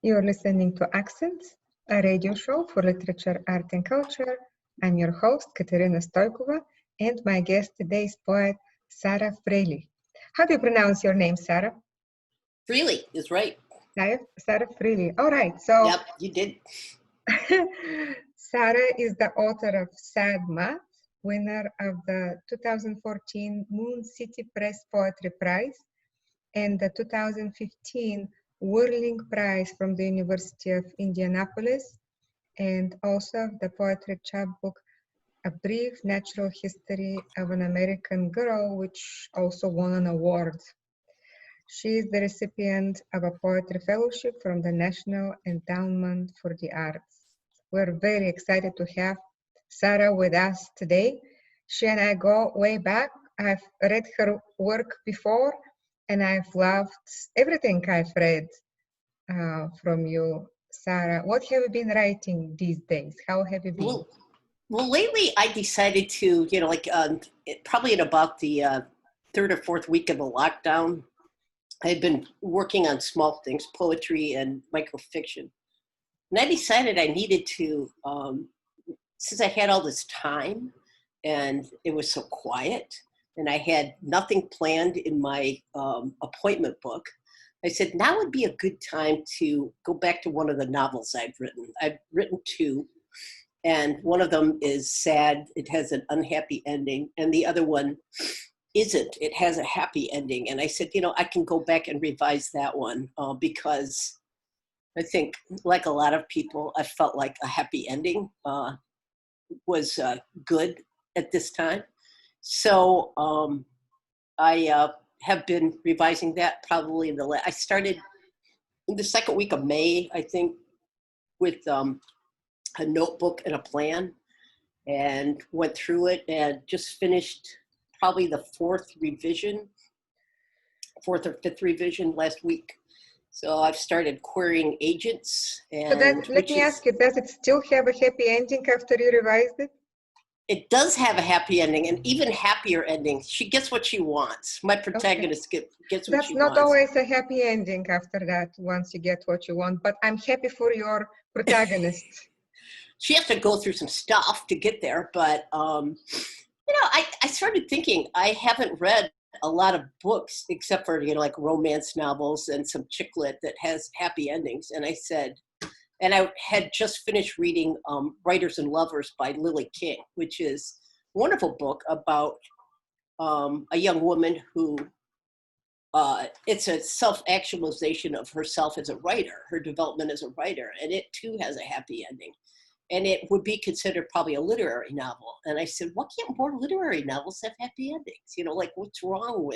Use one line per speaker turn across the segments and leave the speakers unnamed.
You're listening to Accents, a radio show for literature, art, and culture. I'm your host, Katerina Stoikova, and my guest today is poet Sarah Freligh. How do you pronounce your name, Sarah?
Freligh is right.
Sarah Freligh. All right. So,
yep, you did.
Sarah is the author of Sad Math, winner of the 2014 Moon City Press Poetry Prize and the 2015 Whirling Prize from the University of Indianapolis, and also the poetry chapbook, A Brief Natural History of an American Girl, which also won an award. She is the recipient of a poetry fellowship from the National Endowment for the Arts. We're very excited to have Sarah with us today. She and I go way back. I've read her work before, and I've loved everything I've read from you, Sarah. What have you been writing these days? How have you been?
Well, lately I decided to, probably in about the third or fourth week of the lockdown, I've been working on small things, poetry and microfiction. And I decided I needed to, since I had all this time and it was so quiet and I had nothing planned in my appointment book, I said, now would be a good time to go back to one of the novels I've written. I've written two, and one of them is sad. It has an unhappy ending, and the other one isn't. It has a happy ending. And I said, I can go back and revise that one because I think, like a lot of people, I felt like a happy ending was good at this time. So I have been revising that probably I started in the second week of May, I think, with a notebook and a plan, and went through it and just finished probably the fourth or fifth revision last week. So I've started querying agents. And
so let me ask you, does it still have a happy ending after you revised it?
It does have a happy ending, and even happier ending. She gets what she wants. My protagonist gets what she wants.
That's not always a happy ending after that, once you get what you want, but I'm happy for your protagonist.
She has to go through some stuff to get there, but, I started thinking, I haven't read a lot of books except for, like romance novels and some chick lit that has happy endings. And I said, and I had just finished reading Writers and Lovers by Lily King, which is a wonderful book about a young woman who, it's a self-actualization of herself as a writer, her development as a writer, and it too has a happy ending. And it would be considered probably a literary novel. And I said, why can't more literary novels have happy endings? What's wrong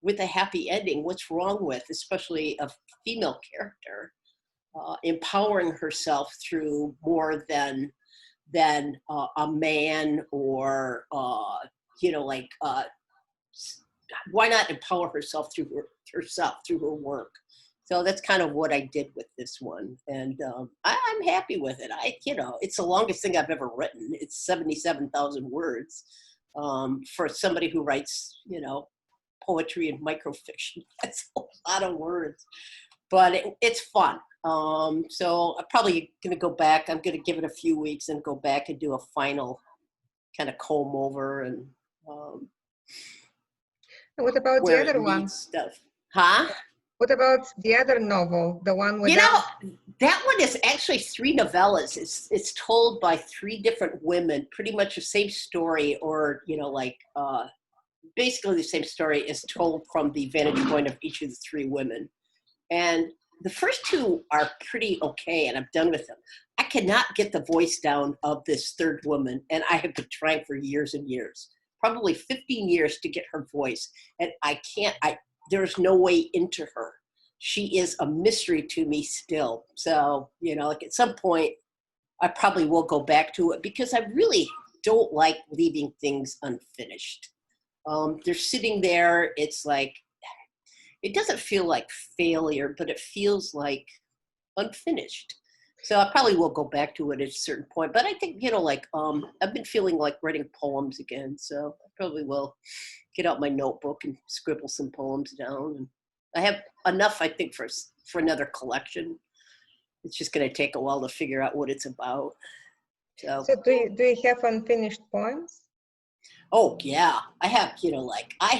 with a happy ending? What's wrong with, especially a female character, empowering herself through more than a man, or why not empower herself through her work? So that's kind of what I did with this one, and I'm happy with it. It's the longest thing I've ever written. It's 77,000 words for somebody who writes poetry and microfiction. That's a lot of words, but it's fun. So I'm probably going to go back. I'm going to give it a few weeks and go back and do a final kind of comb over. And
what about the other one?
Stuff. Huh?
What about the other novel, the one with
that one is actually 3 novellas. It's told by 3 different women, pretty much the same story, or basically the same story is told from the vantage point of each of the 3 women. And the first 2 are pretty okay, and I'm done with them. I cannot get the voice down of this third woman, and I have been trying for years and years, probably 15 years to get her voice, and I can't. There's no way into her. She is a mystery to me still. So, at some point, I probably will go back to it because I really don't like leaving things unfinished. They're sitting there. It's like, it doesn't feel like failure, but it feels like unfinished. So I probably will go back to it at a certain point. But I think, I've been feeling like writing poems again. So I probably will get out my notebook and scribble some poems down. And I have enough, I think, for another collection. it's just going to take a while to figure out what it's about. So
do you have unfinished poems?
oh yeah, I have, like I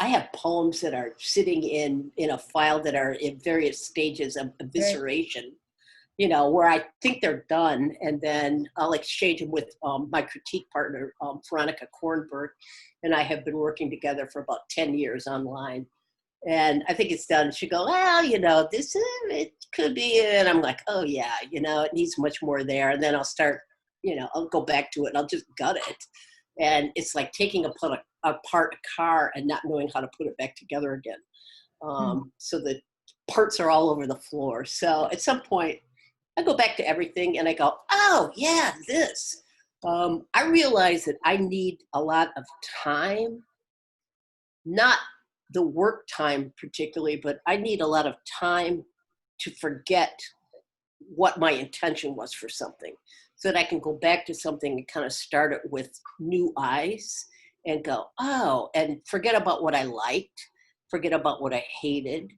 have poems that are sitting in a file that are in various stages of evisceration, where I think they're done, and then I'll exchange them with my critique partner, Veronica Kornberg, and I have been working together for about 10 years online. And I think it's done. She'll go, well, this it could be it. And I'm like, oh yeah, it needs much more there. And then I'll start, I'll go back to it and I'll just gut it. And it's like taking apart a car and not knowing how to put it back together again. So the parts are all over the floor. So at some point, I go back to everything and I go, oh yeah, this. I realize that I need a lot of time, not the work time particularly, but I need a lot of time to forget what my intention was for something, so that I can go back to something and kind of start it with new eyes and go, oh, and forget about what I liked, forget about what I hated,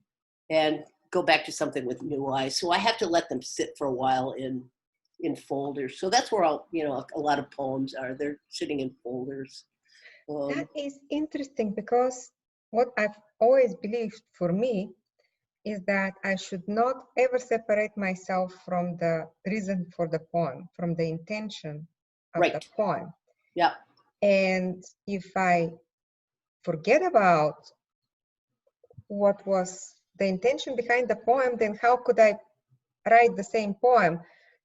and go back to something with new eyes. So I have to let them sit for a while in folders. So that's where a lot of poems are. They're sitting in folders.
That is interesting, because what I've always believed for me is that I should not ever separate myself from the reason for the poem, from the intention of the poem.
Yeah.
And if I forget about what was the intention behind the poem, then how could I write the same poem?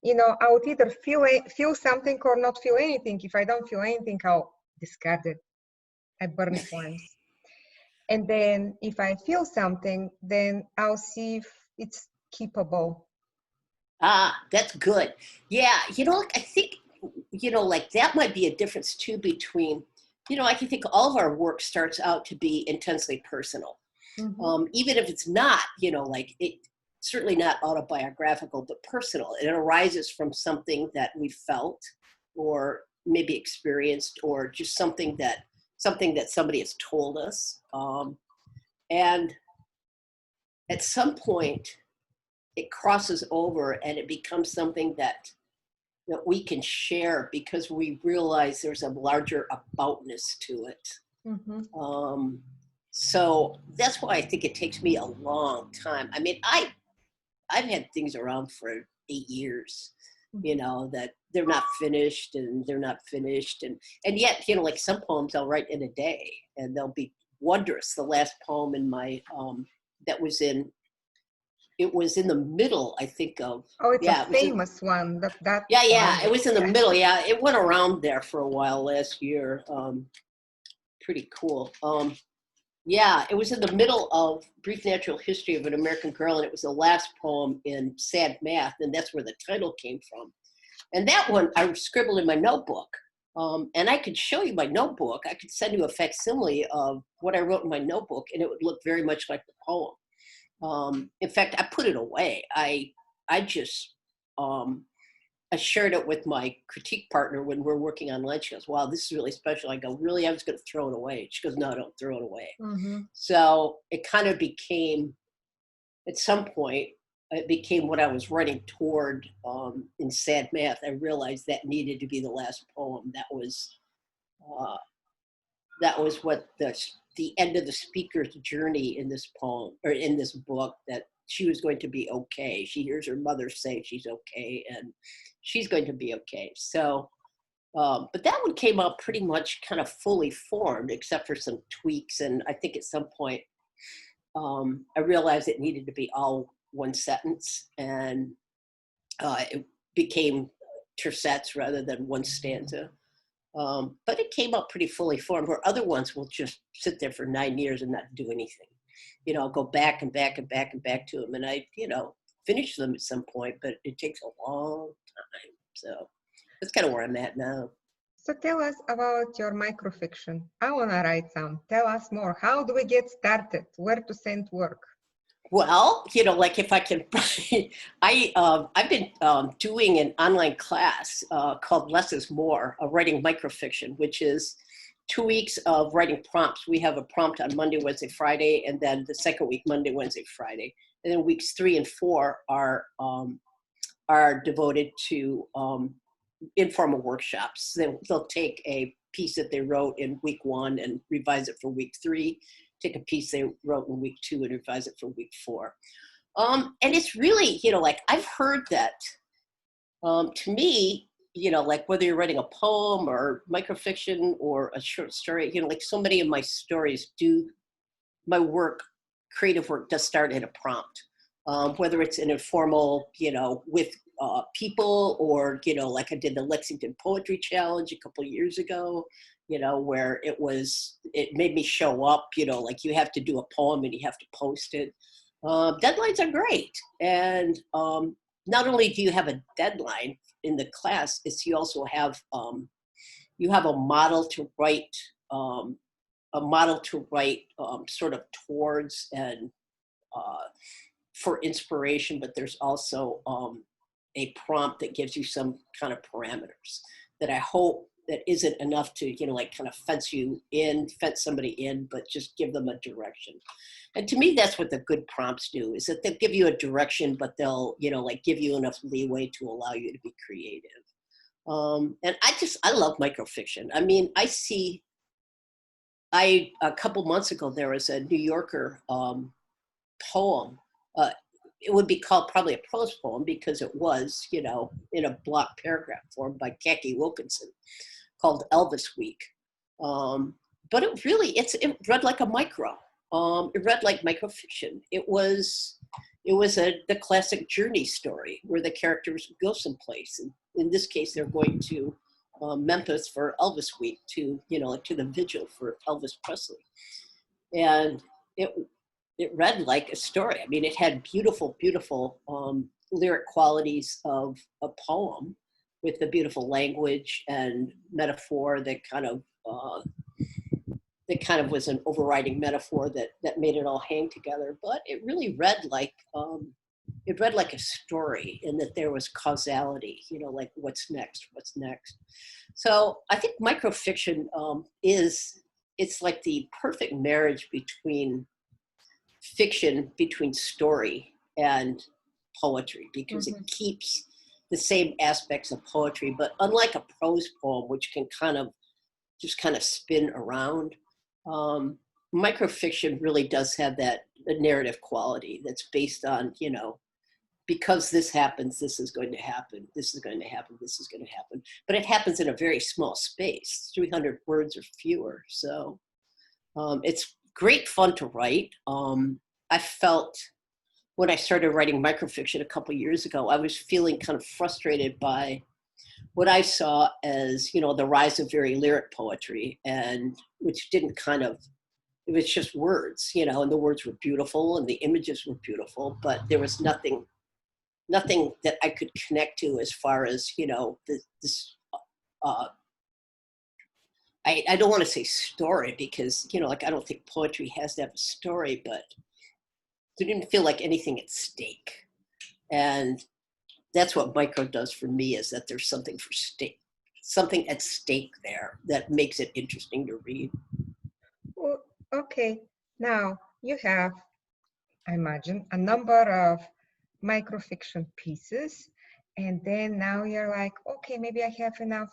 I would either feel something or not feel anything. If I don't feel anything, I'll discard it. I burn poems. And then if I feel something, then I'll see if it's keepable.
That's good. Yeah, I think, that might be a difference too between, I can think all of our work starts out to be intensely personal. Mm-hmm. Even if it's not, certainly not autobiographical, but personal. And it arises from something that we felt or maybe experienced, or just something that somebody has told us. And at some point, it crosses over and it becomes something that we can share, because we realize there's a larger aboutness to it. Mm-hmm. So that's why I think it takes me a long time. I mean, I've had things around for 8 years, that they're not finished and they're not finished. And yet, some poems I'll write in a day and they'll be wondrous. The last poem in my, it was in the middle, I think of.
Oh, it's a famous one.
It was in the middle. Yeah, it went around there for a while last year. Pretty cool. It was in the middle of Brief Natural History of an American Girl, and it was the last poem in Sad Math, and that's where the title came from. And that one I scribbled in my notebook. And I could show you my notebook. I could send you a facsimile of what I wrote in my notebook, and it would look very much like the poem. In fact, I put it away. I just, I shared it with my critique partner when we're working online. She goes, wow, this is really special. I go, really? I was going to throw it away. She goes, no, don't throw it away. Mm-hmm. So it kind of became, at some point, it became what I was writing toward in Sad Math. I realized that needed to be the last poem. That was what the end of the speaker's journey in this poem, or in this book, that she was going to be okay. She hears her mother say she's okay, and she's going to be okay. So, but that one came out pretty much kind of fully formed, except for some tweaks. And I think at some point, I realized it needed to be all one sentence, and it became tercets rather than one stanza. But it came out pretty fully formed, where other ones will just sit there for 9 years and not do anything. I'll go back and back and back and back to them, and I, finish them at some point, but it takes a long time. So that's kind of where I'm at now.
So tell us about your microfiction. I want to write some. Tell us more. How do we get started? Where to send work?
Well, if I can, I've been doing an online class called Less is More, writing microfiction, which is 2 weeks of writing prompts. We have a prompt on Monday, Wednesday, Friday, and then the second week, Monday, Wednesday, Friday. And then weeks 3 and 4 are devoted to informal workshops. They'll take a piece that they wrote in week 1 and revise it for week 3, take a piece they wrote in week 2 and revise it for week 4. And it's really, like I've heard that, to me, like whether you're writing a poem or microfiction or a short story, like so many of my stories my work, creative work does start at a prompt. Whether it's an informal, with people, or, like I did the Lexington Poetry Challenge a couple of years ago, where it made me show up, like you have to do a poem and you have to post it. Deadlines are great. And not only do you have a deadline in the class, it's you also have, you have a model to write, sort of towards and for inspiration, but there's also a prompt that gives you some kind of parameters that I hope that isn't enough to, like kind of fence somebody in, but just give them a direction. And to me, that's what the good prompts do, is that they'll give you a direction, but they'll, like give you enough leeway to allow you to be creative. And I love microfiction. I mean, a couple months ago, there was a New Yorker poem. It would be called probably a prose poem because it was, in a block paragraph form by Kaki Wilkinson, called Elvis Week. But it read like a micro. It read like microfiction. It was the classic journey story where the characters go someplace. And in this case, they're going to Memphis for Elvis Week, to the vigil for Elvis Presley. And it read like a story. I mean, it had beautiful, beautiful lyric qualities of a poem with the beautiful language and metaphor that kind of was an overriding metaphor that made it all hang together. But it really read like a story, in that there was causality, like what's next. So I think microfiction it's like the perfect marriage between fiction, between story and poetry, because it keeps the same aspects of poetry, but unlike a prose poem, which can kind of spin around, microfiction really does have that narrative quality that's based on, because this happens, this is going to happen, this is going to happen, this is going to happen. But it happens in a very small space, 300 words or fewer. So it's great fun to write. I felt when I started writing microfiction a couple years ago, I was feeling kind of frustrated by what I saw as, the rise of very lyric poetry, and which didn't it was just words, and the words were beautiful and the images were beautiful, but there was nothing that I could connect to as far as, I don't want to say story, because, I don't think poetry has to have a story, but there didn't feel like anything at stake. And that's what micro does for me, is that there's something at stake there that makes it interesting to read.
Well, okay, now you have, I imagine, a number of microfiction pieces, and then now you're like, okay, maybe I have enough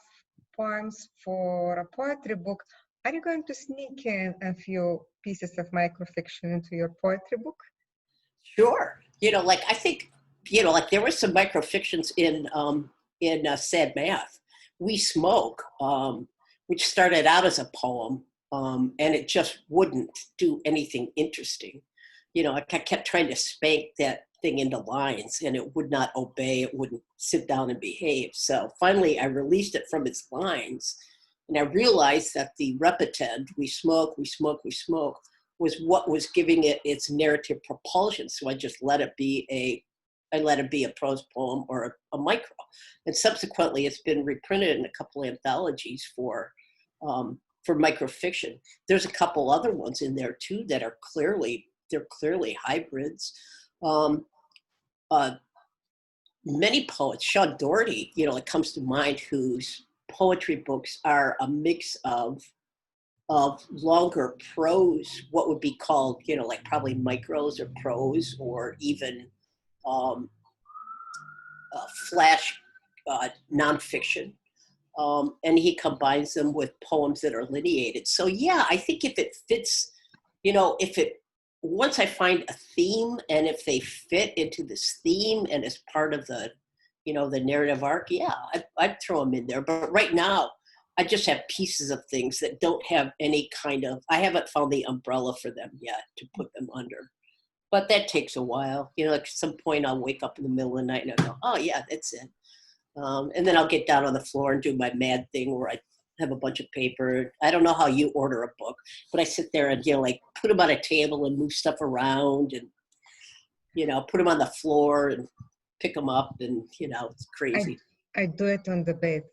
poems for a poetry book. Are you going to sneak in a few pieces of microfiction into your poetry book?
Sure. I think, there were some microfictions in Sad Math. We Smoke, which started out as a poem, and it just wouldn't do anything interesting. I kept trying to spank that thing into lines, and it would not obey. It wouldn't sit down and behave. So finally, I released it from its lines, and I realized that the repetend, we smoke, we smoke, we smoke, was what was giving it its narrative propulsion. So I just let it be a prose poem or a micro. And subsequently, it's been reprinted in a couple of anthologies for microfiction. There's a couple other ones in there too that are clearly hybrids. Many poets, Sean Doherty, comes to mind, whose poetry books are a mix of of longer prose, what would be called, like probably micros or prose or even um, flash nonfiction. And he combines them with poems that are lineated. So yeah, I think if it fits, once I find a theme and if they fit into this theme and as part of the, the narrative arc, yeah, I'd throw them in there. But right now, I just have pieces of things that don't have any kind of, I haven't found the umbrella for them yet to put them under. But that takes a while. Like at some point I'll wake up in the middle of the night and I go, oh yeah, that's it. And then I'll get down on the floor and do my mad thing where I have a bunch of paper. I don't know how you order a book, but I sit there and, put them on a table and move stuff around and, put them on the floor and pick them up and, it's crazy.
I do it on the bed.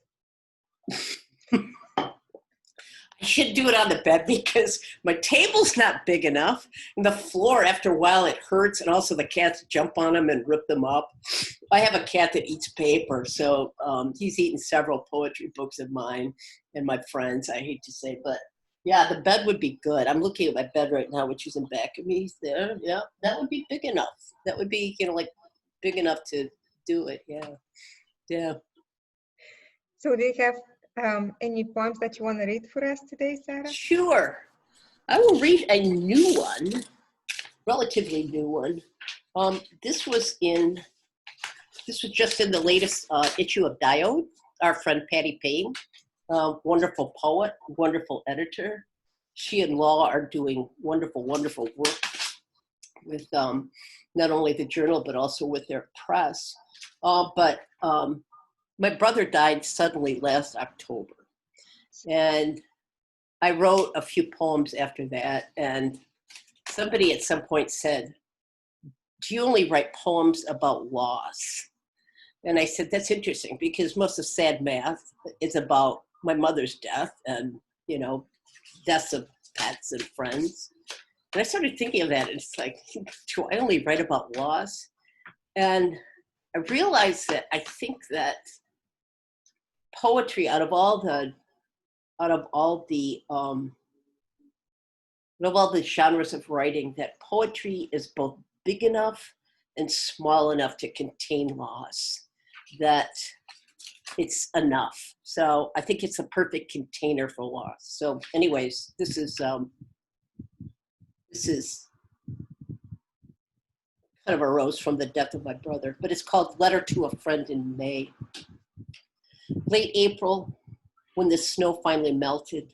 I should do it on the bed because my table's not big enough. And the floor, after a while, it hurts. And also the cats jump on them and rip them up. I have a cat that eats paper. So he's eaten several poetry books of mine and my friends, I hate to say. But yeah, the bed would be good. I'm looking at my bed right now, which is in back of me there. Yeah, that would be big enough. That would be, big enough to do it. Yeah. Yeah.
So do you have any poems that you want to read for us today, Sarah?
Sure. I will read a new one, relatively new one. This was just in the latest issue of Diode. Our friend Patty Payne, wonderful poet, wonderful editor. She and Law are doing wonderful, wonderful work with not only the journal, but also with their press. But my brother died suddenly last October. And I wrote a few poems after that. And somebody at some point said, do you only write poems about loss? And I said, that's interesting because most of Sad Math is about my mother's death and, deaths of pets and friends. And I started thinking of that and it's like, do I only write about loss? And I realized that I think that poetry out of all the genres of writing, that poetry is both big enough and small enough to contain loss, that it's enough. So I think it's a perfect container for loss. So anyways, this is kind of arose from the death of my brother, but it's called Letter to a Friend in May. Late April, when the snow finally melted,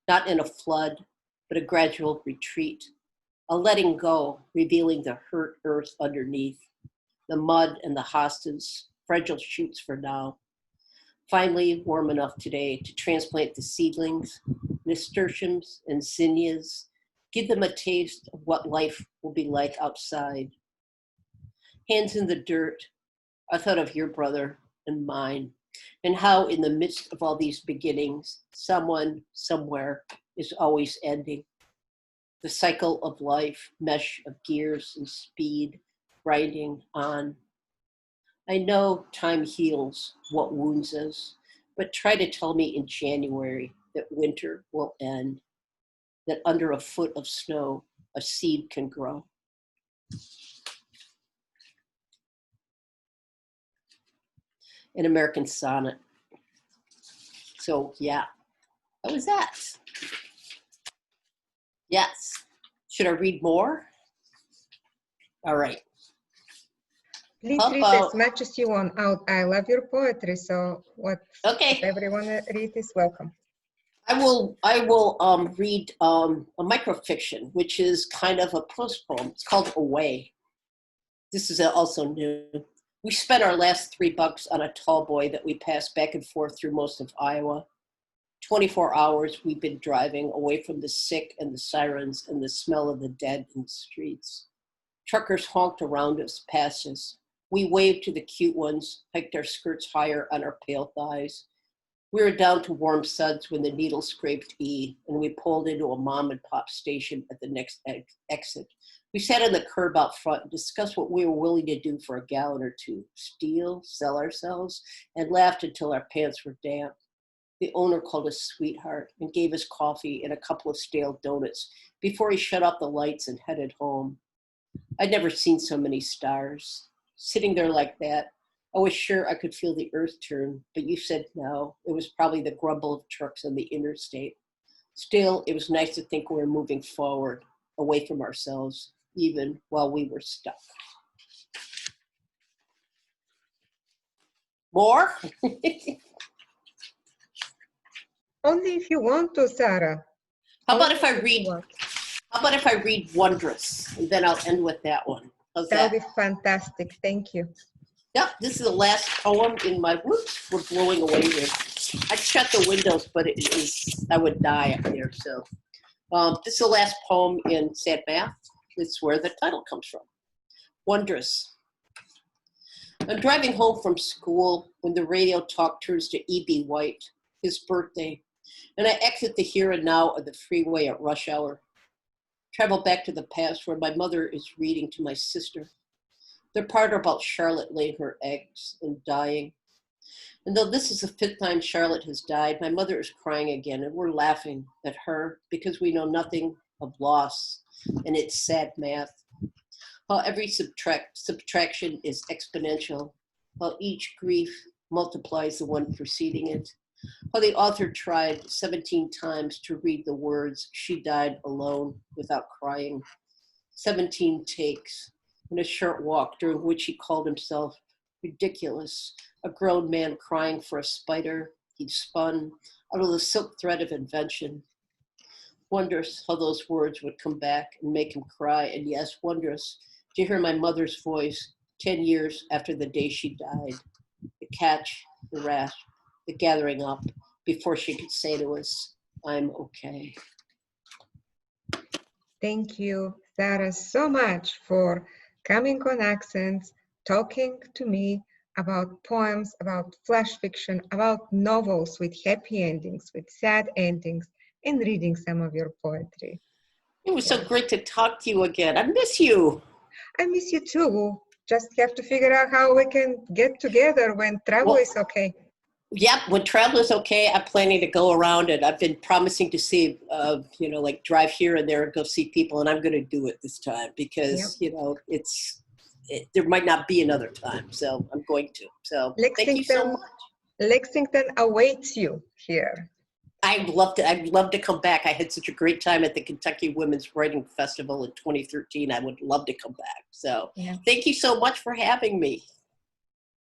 not in a flood, but a gradual retreat, a letting go, revealing the hurt earth underneath, the mud and the hostas, fragile shoots for now. Finally, warm enough today to transplant the seedlings, nasturtiums and zinnias, give them a taste of what life will be like outside. Hands in the dirt, I thought of your brother and mine, and how in the midst of all these beginnings, someone, somewhere is always ending. The cycle of life, mesh of gears and speed, grinding on. I know time heals what wounds us, but try to tell me in January that winter will end, that under a foot of snow, a seed can grow. An American Sonnet. So yeah, that was that. Yes. Should I read more? All right.
Please read as much as you want. I love your poetry, so
okay.
Everyone read is welcome.
I will read a microfiction, which is kind of a prose poem. It's called Away. This is also new. We spent our last $3 on a tall boy that we passed back and forth through most of Iowa. 24 hours we've been driving away from the sick and the sirens and the smell of the dead in the streets. Truckers honked around us, past us. We waved to the cute ones, hiked our skirts higher on our pale thighs. We were down to warm suds when the needle scraped E, and we pulled into a mom and pop station at the next exit. We sat on the curb out front and discussed what we were willing to do for a gallon or two, steal, sell ourselves, and laughed until our pants were damp. The owner called us sweetheart and gave us coffee and a couple of stale donuts before he shut off the lights and headed home. I'd never seen so many stars. Sitting there like that, I was sure I could feel the earth turn, but you said no. It was probably the grumble of trucks on the interstate. Still, it was nice to think we were moving forward, away from ourselves, even while we were stuck. More?
Only if you want to, Sarah.
How
Only
about if I
you
read?
want.
How about if I read Wondrous, and then I'll end with that one? How's
That
that?
would be fantastic. Thank you.
Yep, this is the last poem in my, whoops, we're blowing away here. I shut the windows, but it is, I would die up there. So this is the last poem in Sad Math. It's where the title comes from. Wondrous. I'm driving home from school when the radio talk turns to E.B. White, his birthday, and I exit the here and now of the freeway at rush hour. Travel back to the past where my mother is reading to my sister. The part about Charlotte laying her eggs and dying. And though this is the 5th time Charlotte has died, my mother is crying again, and we're laughing at her because we know nothing of loss, and it's sad math. How every subtraction is exponential, while each grief multiplies the one preceding it. How the author tried 17 times to read the words, she died alone without crying. 17 takes. In a short walk during which he called himself ridiculous, a grown man crying for a spider he'd spun out of the silk thread of invention. Wondrous how those words would come back and make him cry, and yes, wondrous to hear my mother's voice 10 years after the day she died. The catch, the rasp, the gathering up before she could say to us, I'm okay.
Thank you, Sarah, so much for coming on Accents, talking to me about poems, about flash fiction, about novels with happy endings, with sad endings, and reading some of your poetry.
It was so great to talk to you again. I miss you.
I miss you too. Just have to figure out how we can get together when travel is okay.
Yep, when travel is okay, I'm planning to go around, and I've been promising to see, like drive here and there and go see people, and I'm going to do it this time because, there might not be another time, so I'm going to. So thank you so much.
Lexington awaits you here.
I'd love to come back. I had such a great time at the Kentucky Women's Writing Festival in 2013. I would love to come back. So thank you so much for having me.